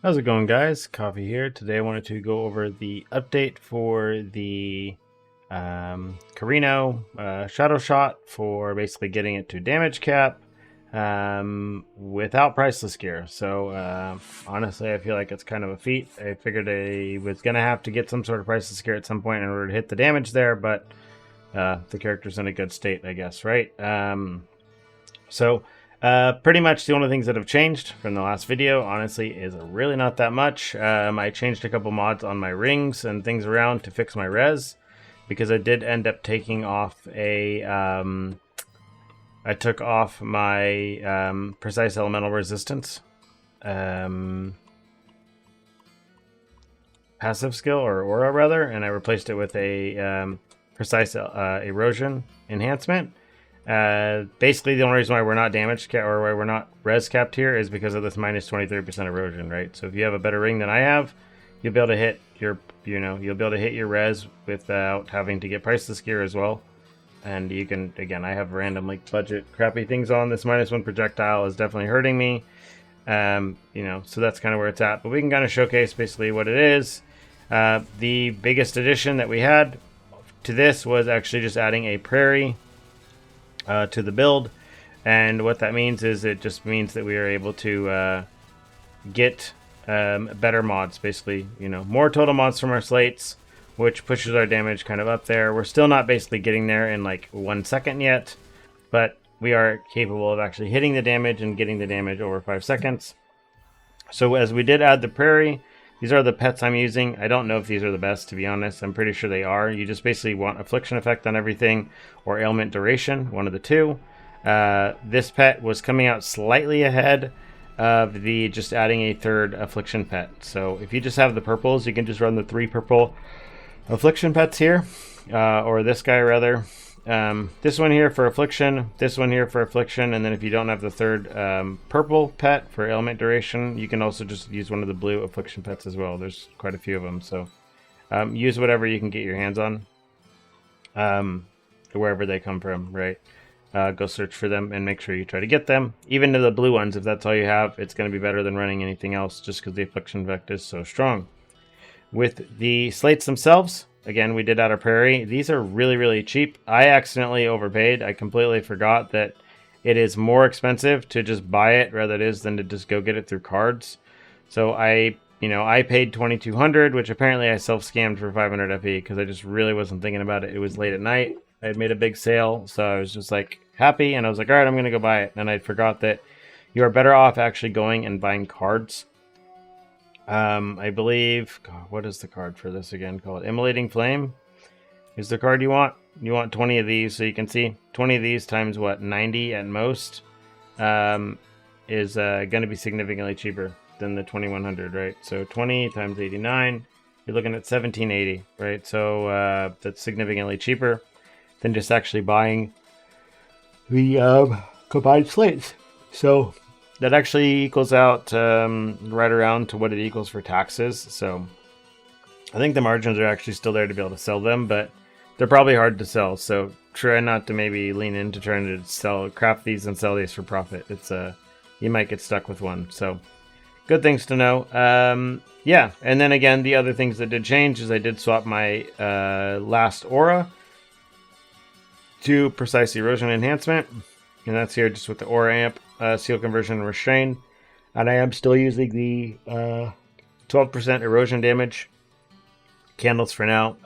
How's it going, guys? Coffee here. Today I wanted to go over the update for the Carino Shadow Shot for basically getting it to damage cap without Priceless gear. So honestly, I feel like it's kind of a feat. I figured I was going to have to get some sort of Priceless gear at some point in order to hit the damage there, but the character's in a good state, I guess, right? Pretty much the only things that have changed from the last video, honestly, is really not that much. I changed a couple mods on my rings and things around to fix my res, because I did end up taking off a... I took off my precise elemental resistance passive skill, or aura rather, and I replaced it with a precise erosion enhancement. Basically, the only reason why we're not damaged or why we're not res capped here is because of this minus 23% erosion, right? So if you have a better ring than I have, you'll be able to hit your, you'll be able to hit your res without having to get priceless gear as well. And you can, again, I have random like budget crappy things on. This -1 projectile is definitely hurting me. So that's kind of where it's at. But we can kind of showcase basically what it is. The biggest addition that we had to this was actually just adding a prairie to the build, and what that means is it just means that we are able to get better mods, basically, more total mods from our slates, which pushes our damage kind of up there. We're still not basically getting there in like 1 second yet, but we are capable of actually hitting the damage and getting the damage over 5 seconds. So as we did add the prairie, these are the pets I'm using. I don't know if these are the best, to be honest. I'm pretty sure they are. You just basically want affliction effect on everything or ailment duration, one of the two. This pet was coming out slightly ahead of the just adding a third affliction pet. So if you just have the purples, you can just run the 3 purple affliction pets here, or this guy rather. This one here for affliction, this one here for affliction, and then if you don't have the third purple pet for ailment duration, you can also just use one of the blue affliction pets as well. There's quite a few of them, so use whatever you can get your hands on, wherever they come from, right? Go search for them and make sure you try to get them. Even to the blue ones, if that's all you have, it's going to be better than running anything else, just because the affliction effect is so strong. With the slates themselves, again, we did add a prairie. These are really, really cheap. I accidentally overpaid. I completely forgot that it is more expensive to just buy it rather than to just go get it through cards. So I paid 2,200, which apparently I self-scammed for 500 FE because I just really wasn't thinking about it. It was late at night. I had made a big sale, so I was just like happy, and I was like, all right, I'm going to go buy it. And I forgot that you are better off actually going and buying cards. I believe, God, what is the card for this again? Call it Immolating Flame is the card you want. You want 20 of these, so you can see 20 of these times what, 90 at most, is going to be significantly cheaper than the 2100, right? So 20 times 89, you're looking at 1780, right? So that's significantly cheaper than just actually buying the combined slates. So that actually equals out right around to what it equals for taxes. So I think the margins are actually still there to be able to sell them, but they're probably hard to sell. So try not to maybe lean into trying to craft these and sell these for profit. It's you might get stuck with one. So good things to know. Yeah, and then again, the other things that did change is I did swap my last aura to precise erosion enhancement, and that's here just with the aura amp. Seal conversion and restrain, and I am still using the 12% erosion damage candles for now.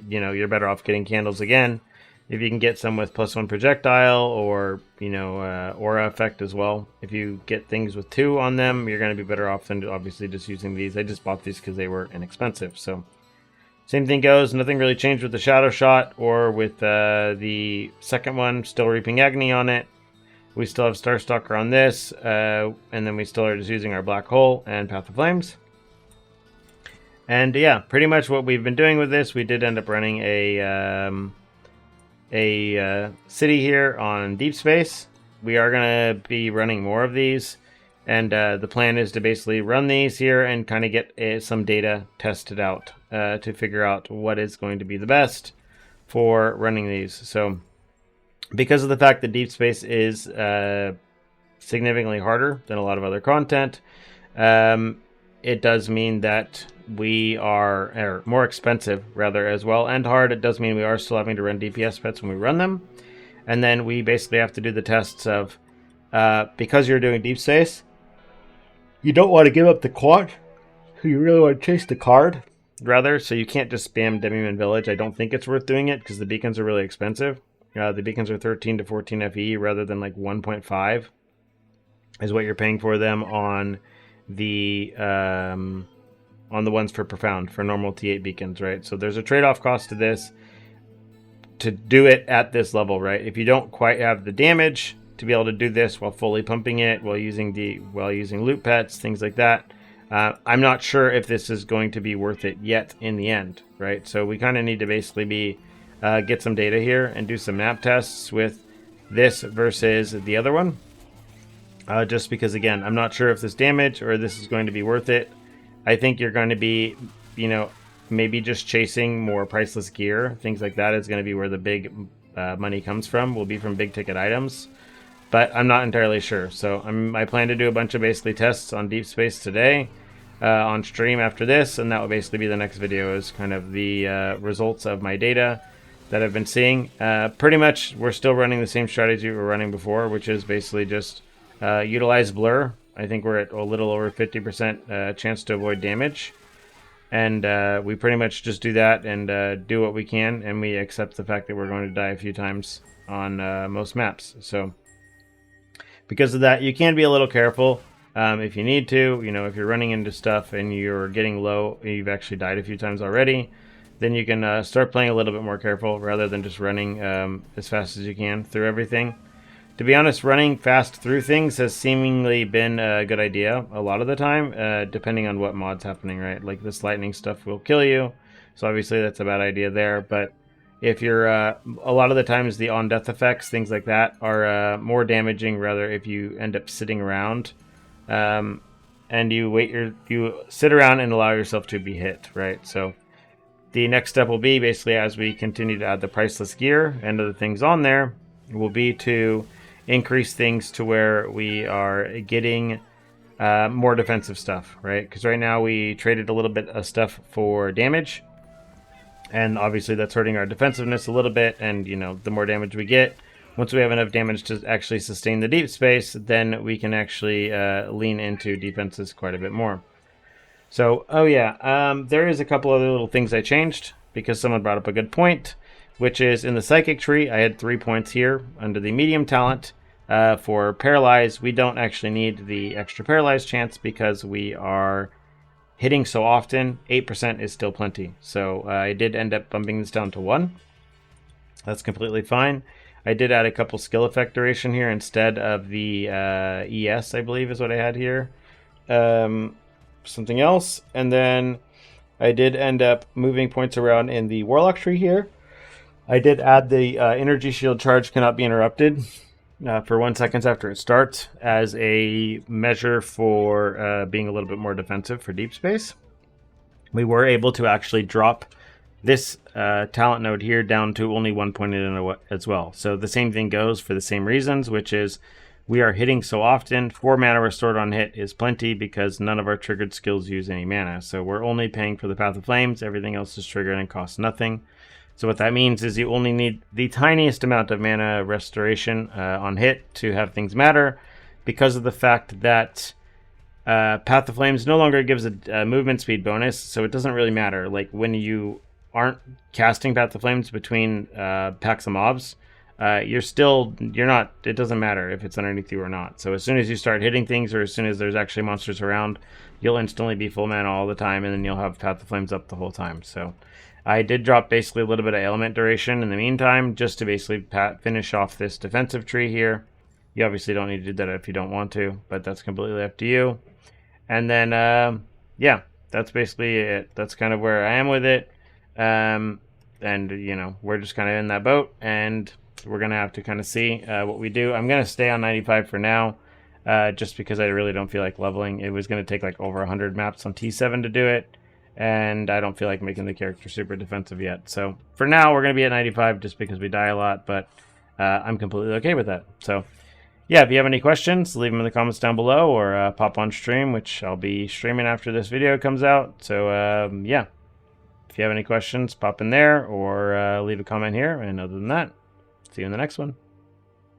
You're better off getting candles again if you can get some with +1 projectile or aura effect as well. If you get things with 2 on them, you're going to be better off than obviously just using these. I just bought these because they were inexpensive. So same thing goes. Nothing really changed with the shadow shot or with the second one. Still reaping agony on it. We still have Starstalker on this, and then we still are just using our Black Hole and Path of Flames. And yeah, pretty much what we've been doing with this, we did end up running a city here on Deepspace. We are going to be running more of these, and the plan is to basically run these here and kind of get some data tested out to figure out what is going to be the best for running these. So because of the fact that Deepspace is significantly harder than a lot of other content, it does mean that we are more expensive rather as well, and hard. It does mean we are still having to run DPS pets when we run them. And then we basically have to do the tests of, because you're doing Deepspace, you don't want to give up the quant. You really want to chase the card, rather. So you can't just spam Demiman Village. I don't think it's worth doing it because the beacons are really expensive. The beacons are 13 to 14 FE rather than like 1.5 is what you're paying for them on the ones for Profound, for normal T8 beacons, right? So there's a trade-off cost to this, to do it at this level, right? If you don't quite have the damage to be able to do this while fully pumping it, while using loot pets, things like that, I'm not sure if this is going to be worth it yet in the end, right? So we kind of need to basically get some data here and do some map tests with this versus the other one. Just because, again, I'm not sure if this damage or this is going to be worth it. I think you're going to be, maybe just chasing more priceless gear. Things like that is going to be where the big money comes from. Will be from big ticket items. But I'm not entirely sure. So I plan to do a bunch of basically tests on Deepspace today on stream after this. And that will basically be the next video, is kind of the results of my data that I've been seeing. Pretty much we're still running the same strategy we were running before, which is basically just utilize blur. I think we're at a little over 50% chance to avoid damage. And we pretty much just do that and do what we can. And we accept the fact that we're going to die a few times on most maps. So because of that, you can be a little careful if you need to. If you're running into stuff and you're getting low, you've actually died a few times already, then you can start playing a little bit more careful rather than just running as fast as you can through everything. To be honest, running fast through things has seemingly been a good idea a lot of the time, depending on what mod's happening, right? Like this lightning stuff will kill you, so obviously that's a bad idea there. But if you're, a lot of the times the on-death effects, things like that, are more damaging rather if you end up sitting around, and you sit around and allow yourself to be hit, right? So the next step will be basically, as we continue to add the priceless gear and other things on there, will be to increase things to where we are getting more defensive stuff, right? Because right now we traded a little bit of stuff for damage, and obviously that's hurting our defensiveness a little bit. And the more damage we get, once we have enough damage to actually sustain the Deepspace, then we can actually lean into defenses quite a bit more. So, there is a couple other little things I changed because someone brought up a good point, which is in the psychic tree. I had 3 points here under the medium talent for paralyze. We don't actually need the extra paralyze chance because we are hitting so often. 8% is still plenty. So I did end up bumping this down to 1. That's completely fine. I did add a couple skill effect duration here instead of the ES, I believe is what I had here. Something else. And then I did end up moving points around in the warlock tree here. I did add the energy shield charge cannot be interrupted for 1 second after it starts as a measure for being a little bit more defensive for Deepspace. We were able to actually drop this talent node here down to only 1 point in as well. So the same thing goes for the same reasons, which is we are hitting so often. 4 mana restored on hit is plenty because none of our triggered skills use any mana. So we're only paying for the Path of Flames. Everything else is triggered and costs nothing. So what that means is you only need the tiniest amount of mana restoration on hit to have things matter, because of the fact that Path of Flames no longer gives a movement speed bonus, so it doesn't really matter. Like when you aren't casting Path of Flames between packs of mobs, it doesn't matter if it's underneath you or not. So as soon as you start hitting things, or as soon as there's actually monsters around, you'll instantly be full mana all the time, and then you'll have Path of Flames up the whole time. So I did drop basically a little bit of ailment duration in the meantime, just to basically finish off this defensive tree here. You obviously don't need to do that if you don't want to, but that's completely up to you. And then, that's basically it. That's kind of where I am with it. And, we're just kind of in that boat, and we're going to have to kind of see what we do. I'm going to stay on 95 for now, just because I really don't feel like leveling. It was going to take like over 100 maps on T7 to do it, and I don't feel like making the character super defensive yet. So for now, we're going to be at 95 just because we die a lot, but I'm completely okay with that. So yeah, if you have any questions, leave them in the comments down below, or pop on stream, which I'll be streaming after this video comes out. So yeah, if you have any questions, pop in there or leave a comment here. And other than that, see you in the next one.